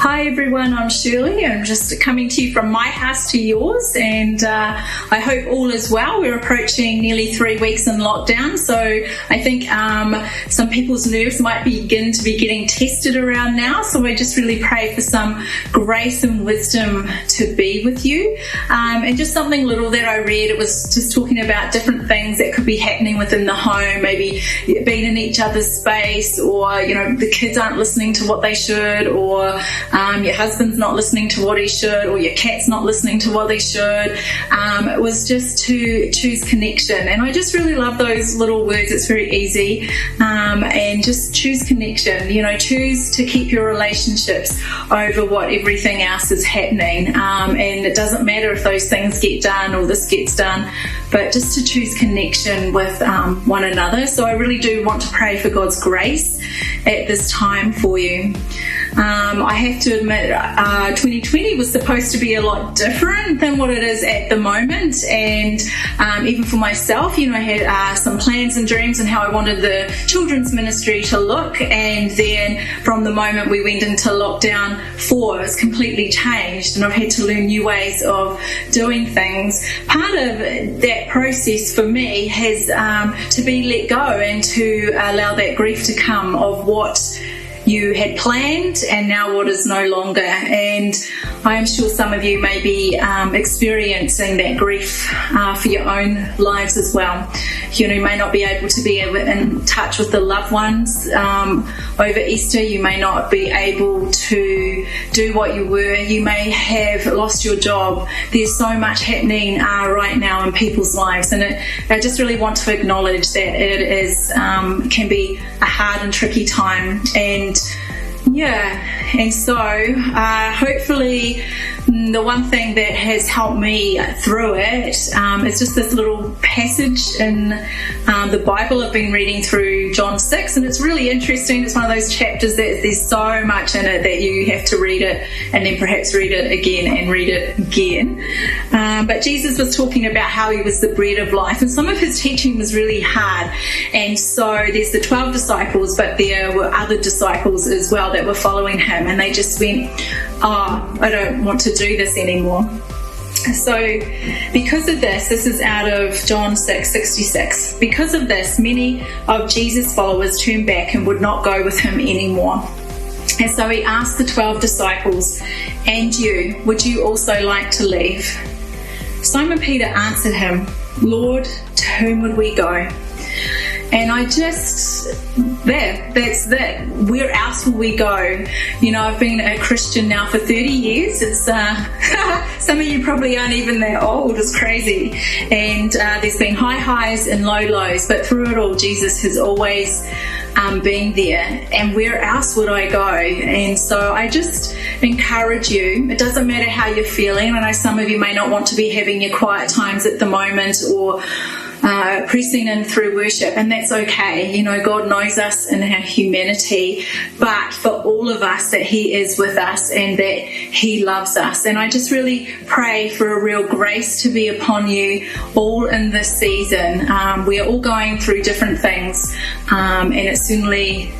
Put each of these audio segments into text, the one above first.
Hi everyone, I'm Shirley. I'm just coming to you from my house to yours, and I hope all is well. We're approaching nearly 3 weeks in lockdown, so I think some people's nerves might begin to be getting tested around now, so I just really pray for some grace and wisdom to be with you. And just something little that I read, it was just talking about different things that could be happening within the home, maybe being in each other's space, or the kids aren't listening to what they should, or your husband's not listening to what he should, or your cat's not listening to what they should. It was just to choose connection, and I just really love those little words. It's very easy, and just choose connection. Choose to keep your relationships over what everything else is happening, and it doesn't matter if those things get done or this gets done, but just to choose connection with one another. So I really do want to pray for God's grace at this time for you. I have to admit, 2020 was supposed to be a lot different than what it is at the moment, and even for myself, I had some plans and dreams and how I wanted the children's ministry to look, and then from the moment we went into lockdown 4, it's completely changed, and I've had to learn new ways of doing things. Part of that process for me has to be let go and to allow that grief to come of what you had planned and now what is no longer. And I am sure some of you may be experiencing that grief for your own lives as well. You may not be able to be in touch with the loved ones over Easter. You may not be able to do what you were. You may have lost your job. There's so much happening right now in people's lives, and I just really want to acknowledge that it is can be a hard and tricky time. And so hopefully the one thing that has helped me through it is just this little passage in the Bible. I've been reading through John 6, and it's really interesting. It's one of those chapters that there's so much in it that you have to read it and then perhaps read it again and read it again. But Jesus was talking about how he was the bread of life, and some of his teaching was really hard. And so there's the 12 disciples, but there were other disciples as well that were following him, and they just went, I don't want to do this anymore. So because of this is out of John 6:66. Because of this, many of Jesus' followers turned back and would not go with him anymore. And so he asked the 12 disciples, "And you, would you also like to leave?" Simon Peter answered him, "Lord, to whom would we go?" And I just, that's that. Where else will we go? I've been a Christian now for 30 years. It's some of you probably aren't even that old. It's crazy. And there's been high highs and low lows, but through it all, Jesus has always been there. And where else would I go? And so I just encourage you. It doesn't matter how you're feeling. I know some of you may not want to be having your quiet times at the moment, or pressing in through worship, and that's okay. God knows us in our humanity, but for all of us, that he is with us and that he loves us. And I just really pray for a real grace to be upon you all in this season. We are all going through different things, and it's certainly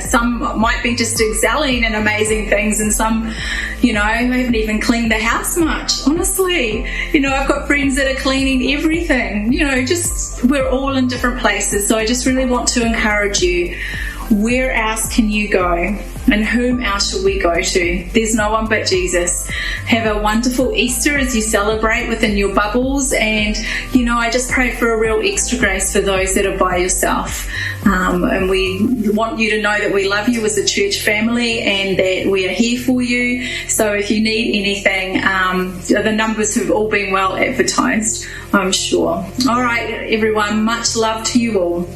some might be just excelling in amazing things, and some, haven't even cleaned the house much, honestly. I've got friends that are cleaning everything, we're all in different places. So I just really want to encourage you. Where else can you go? And whom else shall we go to? There's no one but Jesus. Have a wonderful Easter as you celebrate within your bubbles. And, I just pray for a real extra grace for those that are by yourself. And we want you to know that we love you as a church family and that we are here for you. So if you need anything, the numbers have all been well advertised, I'm sure. All right, everyone, much love to you all.